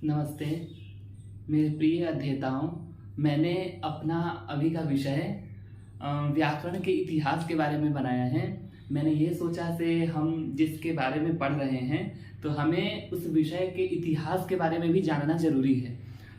नमस्ते मेरे प्रिय अध्येताओं। मैंने अपना अभी का विषय व्याकरण के इतिहास के बारे में बनाया है। मैंने ये सोचा से हम जिसके बारे में पढ़ रहे हैं तो हमें उस विषय के इतिहास के बारे में भी जानना जरूरी है।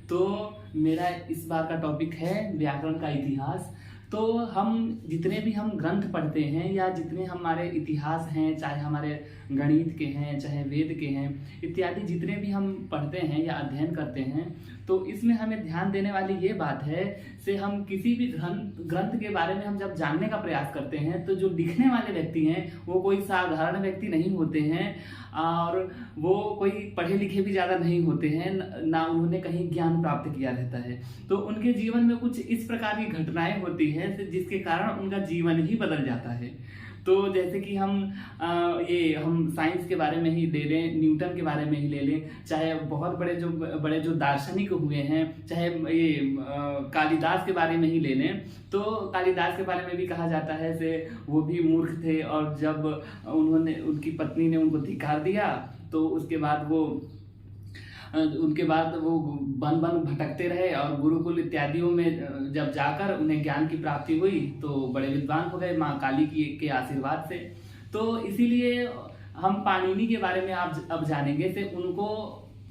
तो मेरा इस बार का टॉपिक है व्याकरण का इतिहास। तो हम जितने भी हम ग्रंथ पढ़ते हैं या जितने हमारे इतिहास हैं, चाहे हमारे गणित के हैं चाहे वेद के हैं इत्यादि, जितने भी हम पढ़ते हैं या अध्ययन करते हैं, तो इसमें हमें ध्यान देने वाली ये बात है से हम किसी भी ग्रंथ के बारे में हम जब जानने का प्रयास करते हैं तो जो लिखने वाले व्यक्ति हैं वो कोई साधारण व्यक्ति नहीं होते हैं और वो कोई पढ़े लिखे भी ज़्यादा नहीं होते हैं, ना उन्होंने कहीं ज्ञान प्राप्त किया रहता है। तो उनके जीवन में कुछ इस प्रकार की घटनाएं होती हैं जिसके कारण उनका जीवन ही बदल जाता है। तो जैसे कि हम साइंस के बारे में ही ले लें, न्यूटन के बारे में ही ले लें, चाहे बहुत बड़े जो दार्शनिक हुए हैं, चाहे कालिदास के बारे में ही ले लें। तो कालिदास के बारे में भी कहा जाता है से वो भी मूर्ख थे और जब उनकी पत्नी ने उनको धिक्कार दिया तो उनके बाद वो वन भटकते रहे और गुरुकुल इत्यादियों में जब जाकर उन्हें ज्ञान की प्राप्ति हुई तो बड़े विद्वान हो गए माँ काली के आशीर्वाद से। तो इसीलिए हम पाणिनि के बारे में अब जानेंगे से उनको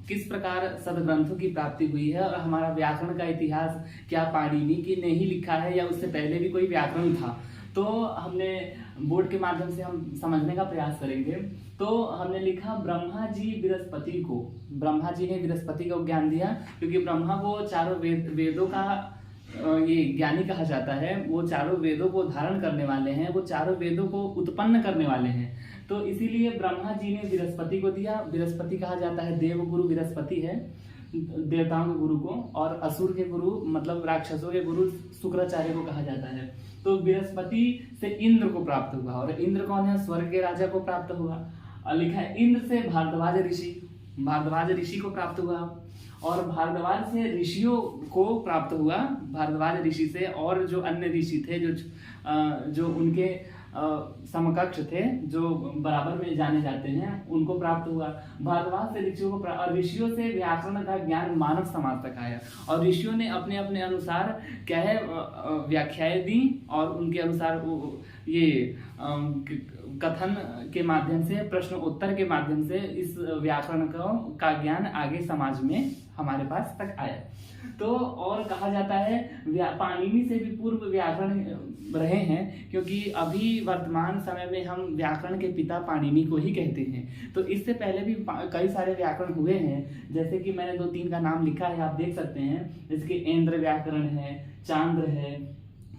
किस प्रकार सदग्रंथों की प्राप्ति हुई है और हमारा व्याकरण का इतिहास क्या पाणिनि की ने ही लिखा है या उससे पहले भी कोई व्याकरण था। तो हमने बोर्ड के माध्यम से हम समझने का प्रयास करेंगे। तो हमने लिखा ब्रह्मा जी ने बृहस्पति को ज्ञान दिया, क्योंकि ब्रह्मा को चारों वेदों का ये ज्ञानी कहा जाता है। वो चारों वेदों को धारण करने वाले हैं, वो चारों वेदों को उत्पन्न करने वाले हैं। तो इसीलिए ब्रह्मा जी ने बृहस्पति को दिया। बृहस्पति कहा जाता है देवगुरु बृहस्पति है, देवताओं के गुरु को, और असुर के गुरु मतलब राक्षसों के गुरु शुक्राचार्य को कहा जाता है। तो बृहस्पति से इंद्र को प्राप्त हुआ, और इंद्र कौन है? स्वर्ग के राजा को प्राप्त हुआ। और लिखा है इंद्र से भारद्वाज ऋषि को प्राप्त हुआ, और भारद्वाज से ऋषियों को प्राप्त हुआ। भारद्वाज ऋषि से और जो अन्य ऋषि थे जो उनके समकक्ष थे, जो बराबर में जाने जाते हैं, उनको प्राप्त हुआ। भारद्वाज से ऋषियों को और ऋषियों से व्याकरण का ज्ञान मानव समाज तक आया, और ऋषियों ने अपने अपने अनुसार क्या है व्याख्याएं दी, और उनके अनुसार ये कथन के माध्यम से, प्रश्न उत्तर के माध्यम से इस व्याकरण का ज्ञान आगे समाज में हमारे पास तक आया। तो और कहा जाता है पाणिनि से भी पूर्व व्याकरण रहे हैं, क्योंकि अभी वर्तमान समय में हम व्याकरण के पिता पाणिनि को ही कहते हैं। तो इससे पहले भी कई सारे व्याकरण हुए हैं, जैसे कि मैंने 2-3 का नाम लिखा है, आप देख सकते हैं। जैसे कि ऐन्द्र व्याकरण है, चांद्र है,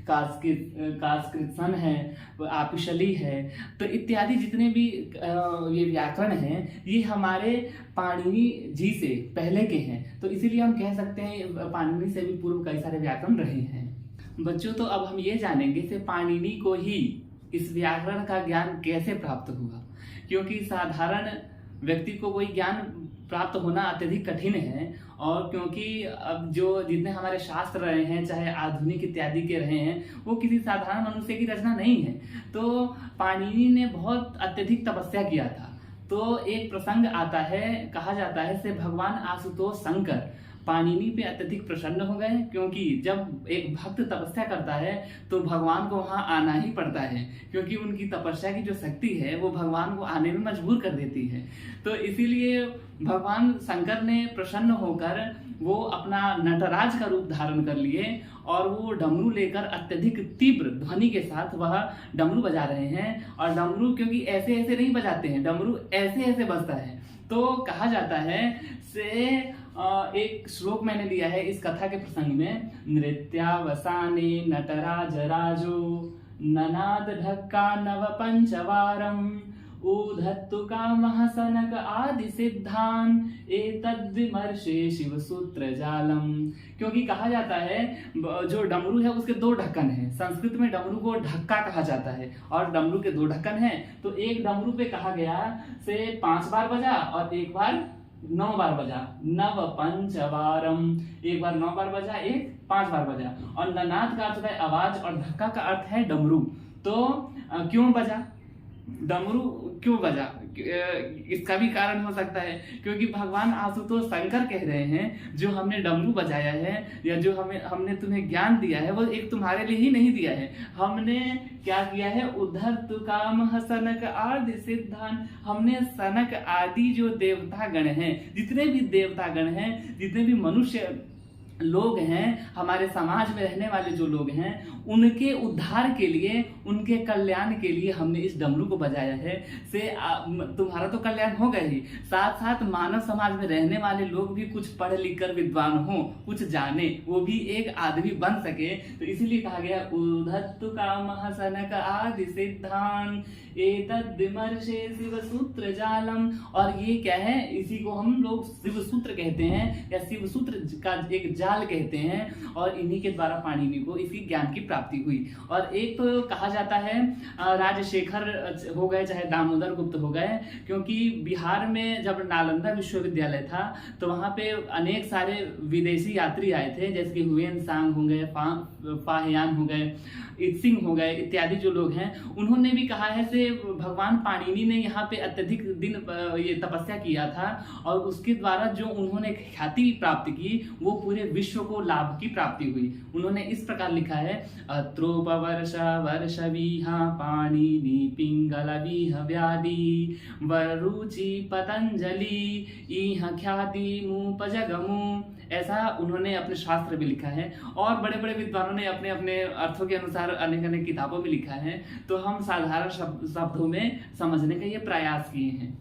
कास्कृत्सन है, आपिशली है। तो इत्यादि जितने भी ये व्याकरण हैं ये हमारे पाणिनि जी से पहले के हैं। तो इसीलिए हम कह सकते हैं पाणिनि से भी पूर्व कई सारे व्याकरण रहे हैं। बच्चों, तो अब हम ये जानेंगे से पाणिनि को ही इस व्याकरण का ज्ञान कैसे प्राप्त हुआ, क्योंकि साधारण व्यक्ति को कोई ज्ञान प्राप्त होना अत्यधिक कठिन है। और क्योंकि अब जो जितने हमारे शास्त्र रहे हैं, चाहे आधुनिक इत्यादि के रहे हैं, वो किसी साधारण मनुष्य की रचना नहीं है। तो पाणिनि ने बहुत अत्यधिक तपस्या किया था। तो एक प्रसंग आता है, कहा जाता है से भगवान आशुतोष शंकर पाणिनि पे अत्यधिक प्रसन्न हो गए, क्योंकि जब एक भक्त तपस्या करता है तो भगवान को वहां आना ही पड़ता है, क्योंकि उनकी तपस्या की जो शक्ति है वो भगवान को आने में मजबूर कर देती है। तो इसीलिए भगवान शंकर ने प्रसन्न होकर वो अपना नटराज का रूप धारण कर लिए, और वो डमरू लेकर अत्यधिक तीव्र ध्वनि के साथ वह डमरू बजा रहे हैं। और डमरू क्योंकि ऐसे ऐसे नहीं बजाते हैं, डमरू ऐसे ऐसे बजता है। तो कहा जाता है से एक श्लोक मैंने लिया है इस कथा के प्रसंग में, नृत्यावसाने नटराज राजो ननाद ढक्का नव पंचवारम ऊधत्तु कामः सनक आदि सिद्धान एतद्विमर्शे शिव सूत्र जालम। क्योंकि कहा जाता है जो डमरू है उसके 2 ढक्कन हैं। संस्कृत में डमरू को ढक्का कहा जाता है, और डमरू के 2 ढक्कन हैं। तो एक डमरू पे कहा गया से 5 बार बजा और एक बार 9 बार बजा, नव पंचवारम। एक बार 9 बार बजा, एक 5 बार बजा। और ननाद का अर्थ है आवाज, और धक्का का अर्थ है डमरू। तो क्यों बजा डमरू, क्यों बजा? इसका भी कारण हो सकता है, क्योंकि भगवान आशुतोष शंकर कह रहे हैं जो हमने डमरू बजाया है या जो हमने तुम्हें ज्ञान दिया है वो एक तुम्हारे लिए ही नहीं दिया है। हमने क्या किया है, उद्धर तु काम सनक आदि सिद्धान, हमने सनक आदि जो देवता गण हैं, जितने भी देवता गण हैं, जितने भी मनुष्य लोग हैं, हमारे समाज में रहने वाले जो लोग हैं, उनके उद्धार के लिए, उनके कल्याण के लिए हमने इस डमरू को बजाया है। से तुम्हारा तो कल्याण होगा ही, साथ साथ मानव समाज में रहने वाले लोग भी कुछ पढ़ लिख कर विद्वान हो, कुछ जाने, वो भी एक आदमी बन सके। तो इसीलिए कहा गया उद्धत्तु कामः सनक आदि सिद्धान एतद् विमर्शे शिव सूत्र जालम। और ये क्या है, इसी को हम लोग शिव सूत्र कहते हैं या शिव सूत्र का एक जाल कहते हैं, और इन्हीं के द्वारा पाणिनि को इसकी ज्ञान की प्राप्ति हुई। और एक तो कहा जाता है राजशेखर हो गए चाहे दामोदर गुप्त हो गए, क्योंकि बिहार में जब नालंदा विश्वविद्यालय था तो वहाँ पे अनेक सारे विदेशी यात्री आए थे, जैसे कि हुएन सांग हो गए, फाहियान हो गए, इत्सिंग हो गए इत्यादि जो लोग हैं। उन्होंने भी कहा है से भगवान पाणिनि ने यहाँ पे अत्यधिक दिन ये तपस्या किया था, और उसके द्वारा जो उन्होंने ख्याति प्राप्त की वो पूरे विश्व को लाभ की प्राप्ति हुई। उन्होंने इस प्रकार लिखा है, अत्रोपवर्ष वर्षवीहा पाणिनि पिंगलवीह व्याधि वरुचि पतंजलि इह ख्याति मुपजगमु। ऐसा उन्होंने अपने शास्त्र में लिखा है, और बड़े बड़े विद्वानों ने अपने अपने अर्थों के अनुसार अनेक अनेक किताबों में लिखा है। तो हम साधारण शब्दों में समझने का ये प्रयास किए हैं।